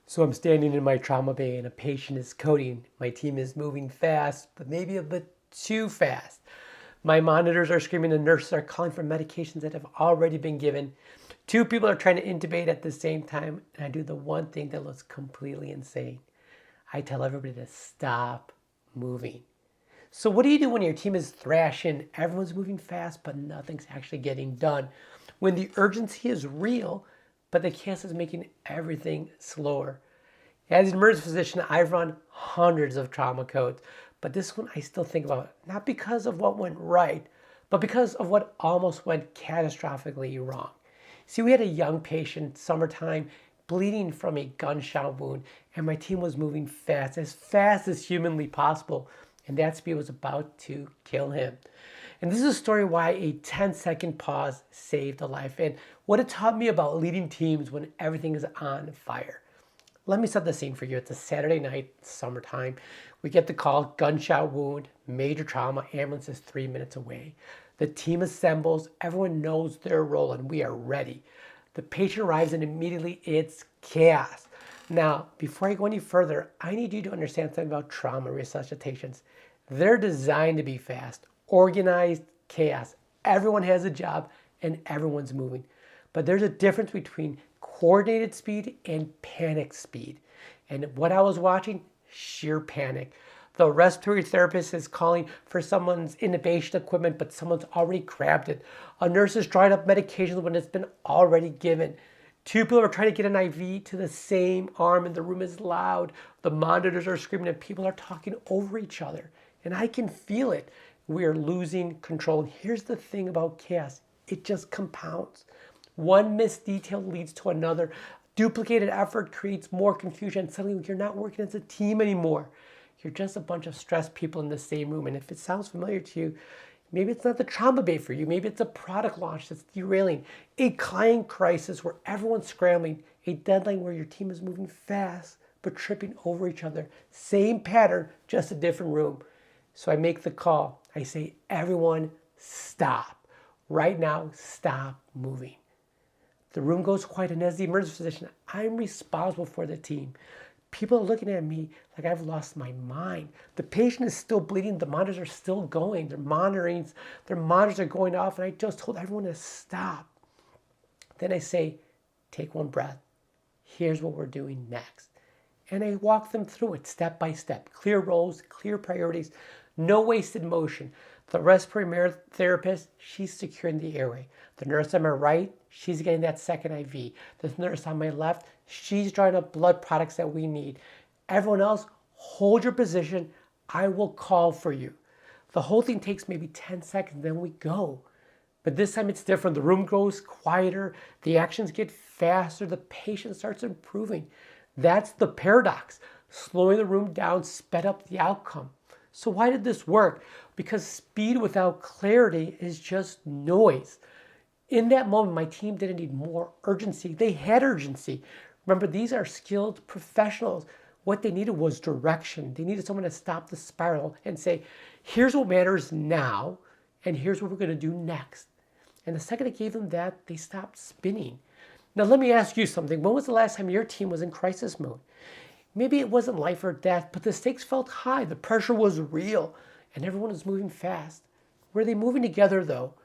So I'm standing in my trauma bay and a patient is coding. My team is moving fast, but maybe a bit too fast. My monitors are screaming, the nurses are calling for medications that have already been given. Two people are trying to intubate at the same time, and I do the one thing that looks completely insane. I tell everybody to stop moving. So what do you do when your team is thrashing, everyone's moving fast, but nothing's actually getting done? When the urgency is real, but the chaos is making everything slower. As an emergency physician, I've run hundreds of trauma codes, but this one I still think about, not because of what went right, but because of what almost went catastrophically wrong. See, we had a young patient, summertime, bleeding from a gunshot wound, and my team was moving fast as humanly possible, and that speed was about to kill him. And this is a story why a 10-second pause saved a life, and what it taught me about leading teams when everything is on fire. Let me set the scene for you. It's a Saturday night, summertime. We get the call, gunshot wound, major trauma, ambulance is 3 minutes away. The team assembles, everyone knows their role, and we are ready. The patient arrives and immediately it's chaos. Now, before I go any further, I need you to understand something about trauma resuscitations. They're designed to be fast, organized chaos. Everyone has a job and everyone's moving. But there's a difference between coordinated speed and panic speed. And what I was watching, sheer panic. The respiratory therapist is calling for someone's intubation equipment, but someone's already grabbed it. A nurse is drawing up medications when it's been already given. Two people are trying to get an IV to the same arm, and the room is loud. The monitors are screaming, and people are talking over each other. And I can feel it. We are losing control. And here's the thing about chaos. It just compounds. One missed detail leads to another. Duplicated effort creates more confusion. Suddenly you're not working as a team anymore. You're just a bunch of stressed people in the same room. And if it sounds familiar to you, maybe it's not the trauma bay for you. Maybe it's a product launch that's derailing. A client crisis where everyone's scrambling. A deadline where your team is moving fast but tripping over each other. Same pattern, just a different room. So I make the call. I say, everyone stop. Right now, stop moving. The room goes quiet, and as the emergency physician, I'm responsible for the team. People are looking at me like I've lost my mind. The patient is still bleeding. The monitors are still going. Their monitors are going off, and I just told everyone to stop. Then I say, take one breath. Here's what we're doing next. And I walk them through it step by step. Clear roles, clear priorities, no wasted motion. The respiratory therapist, she's securing the airway. The nurse on my right, she's getting that second IV. The nurse on my left, she's drawing up blood products that we need. Everyone else, hold your position. I will call for you. The whole thing takes maybe 10 seconds, then we go. But this time it's different. The room goes quieter. The actions get faster. The patient starts improving. That's the paradox. Slowing the room down sped up the outcome. So why did this work? Because speed without clarity is just noise. In that moment, my team didn't need more urgency. They had urgency. Remember, these are skilled professionals. What they needed was direction. They needed someone to stop the spiral and say, here's what matters now, and here's what we're going to do next. And the second I gave them that, they stopped spinning. Now, let me ask you something. When was the last time your team was in crisis mode? Maybe it wasn't life or death, but the stakes felt high. The pressure was real, and everyone was moving fast. Were they moving together, though?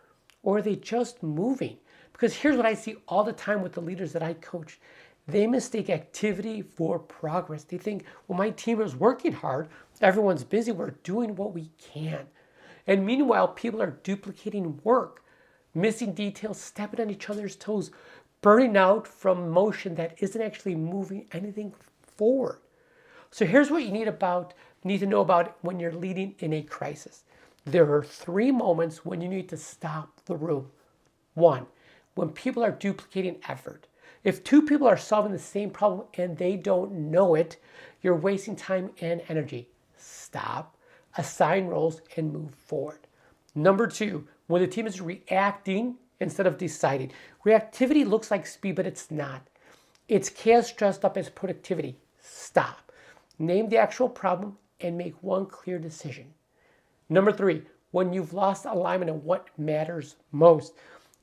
Or are they just moving? Because here's what I see all the time with the leaders that I coach. They mistake activity for progress. They think, well, my team is working hard. Everyone's busy. We're doing what we can. And meanwhile, people are duplicating work, missing details, stepping on each other's toes, burning out from motion that isn't actually moving anything forward. So here's what you need to know about when you're leading in a crisis. There are 3 moments when you need to stop the room. 1, when people are duplicating effort. If 2 people are solving the same problem and they don't know it, you're wasting time and energy. Stop, assign roles, and move forward. Number 2, when the team is reacting instead of deciding. Reactivity looks like speed, but it's not. It's chaos dressed up as productivity. Stop. Name the actual problem and make one clear decision. Number 3, when you've lost alignment on what matters most.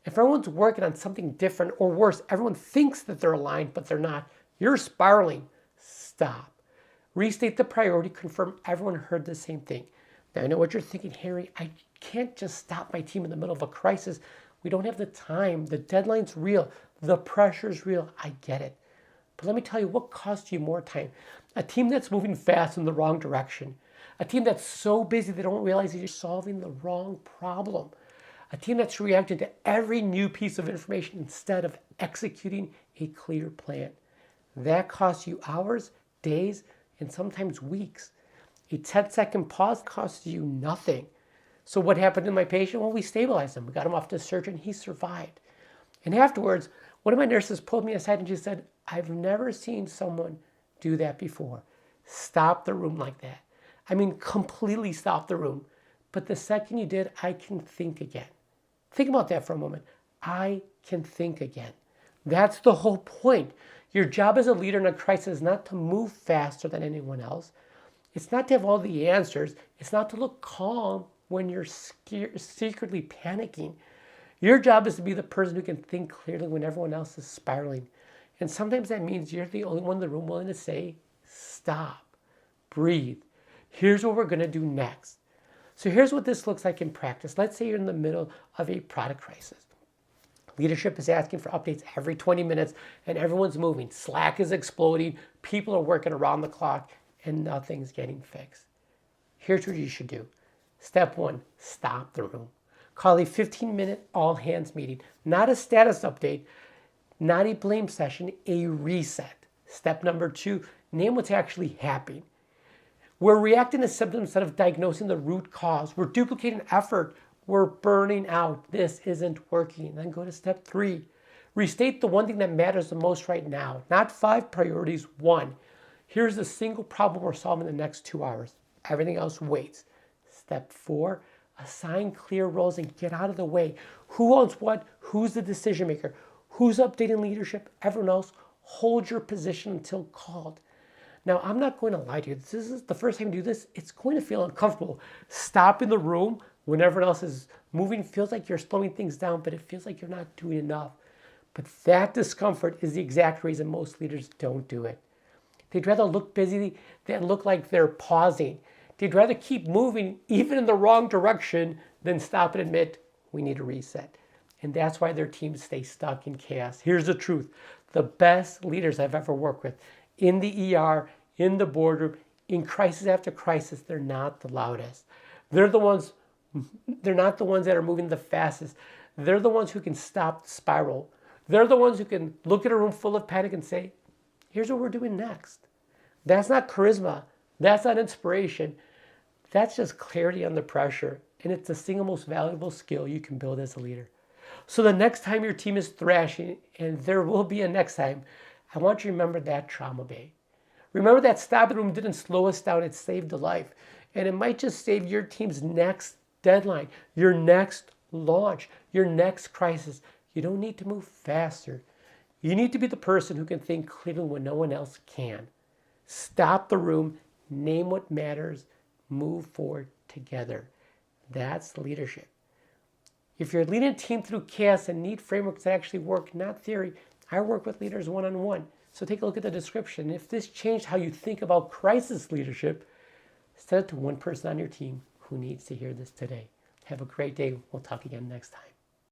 If everyone's working on something different, or worse, everyone thinks that they're aligned, but they're not, you're spiraling. stop. Restate the priority, confirm everyone heard the same thing. Now, I know what you're thinking, Harry, I can't just stop my team in the middle of a crisis. We don't have the time. The deadline's real. The pressure's real. I get it. But let me tell you what costs you more time. A team that's moving fast in the wrong direction. A team that's so busy they don't realize that you're solving the wrong problem. A team that's reacting to every new piece of information instead of executing a clear plan. That costs you hours, days, and sometimes weeks. A 10-second pause costs you nothing. So what happened to my patient? Well, we stabilized him. We got him off to surgery and he survived. And afterwards, one of my nurses pulled me aside and she said, I've never seen someone do that before. Stop the room like that. I mean, completely stop the room. But the second you did, I can think again. Think about that for a moment. I can think again. That's the whole point. Your job as a leader in a crisis is not to move faster than anyone else. It's not to have all the answers. It's not to look calm when you're secretly panicking. Your job is to be the person who can think clearly when everyone else is spiraling. And sometimes that means you're the only one in the room willing to say, stop, breathe. Here's what we're going to do next. So here's what this looks like in practice. Let's say you're in the middle of a product crisis. Leadership is asking for updates every 20 minutes and everyone's moving. Slack is exploding. People are working around the clock and nothing's getting fixed. Here's what you should do. Step 1, stop the room. Call a 15-minute all-hands meeting. Not a status update, not a blame session, a reset. Step number 2, name what's actually happening. We're reacting to symptoms instead of diagnosing the root cause. We're duplicating effort. We're burning out. This isn't working. Then go to step 3. Restate the one thing that matters the most right now. Not 5 priorities, 1. Here's the single problem we're solving in the next 2 hours. Everything else waits. Step 4, assign clear roles and get out of the way. Who owns what? Who's the decision maker? Who's updating leadership? Everyone else, hold your position until called. Now, I'm not going to lie to you. This is the first time you do this. It's going to feel uncomfortable. Stop in the room when everyone else is moving. Feels like you're slowing things down, but it feels like you're not doing enough. But that discomfort is the exact reason most leaders don't do it. They'd rather look busy than look like they're pausing. They'd rather keep moving, even in the wrong direction, than stop and admit, we need a reset. And that's why their teams stay stuck in chaos. Here's the truth. The best leaders I've ever worked with, in the ER, in the boardroom, in crisis after crisis, they're not the loudest. They're not the ones that are moving the fastest. They're the ones who can stop the spiral. They're the ones who can look at a room full of panic and say, here's what we're doing next. That's not charisma. That's not inspiration. That's just clarity under pressure. And it's the single most valuable skill you can build as a leader. So the next time your team is thrashing, and there will be a next time, I want you to remember that trauma bay. Remember that stop the room didn't slow us down, it saved a life. And it might just save your team's next deadline, your next launch, your next crisis. You don't need to move faster. You need to be the person who can think clearly when no one else can. Stop the room, name what matters, move forward together. That's leadership. If you're leading a team through chaos and need frameworks that actually work, not theory, I work with leaders one-on-one. So take a look at the description. If this changed how you think about crisis leadership, send it to one person on your team who needs to hear this today. Have a great day. We'll talk again next time.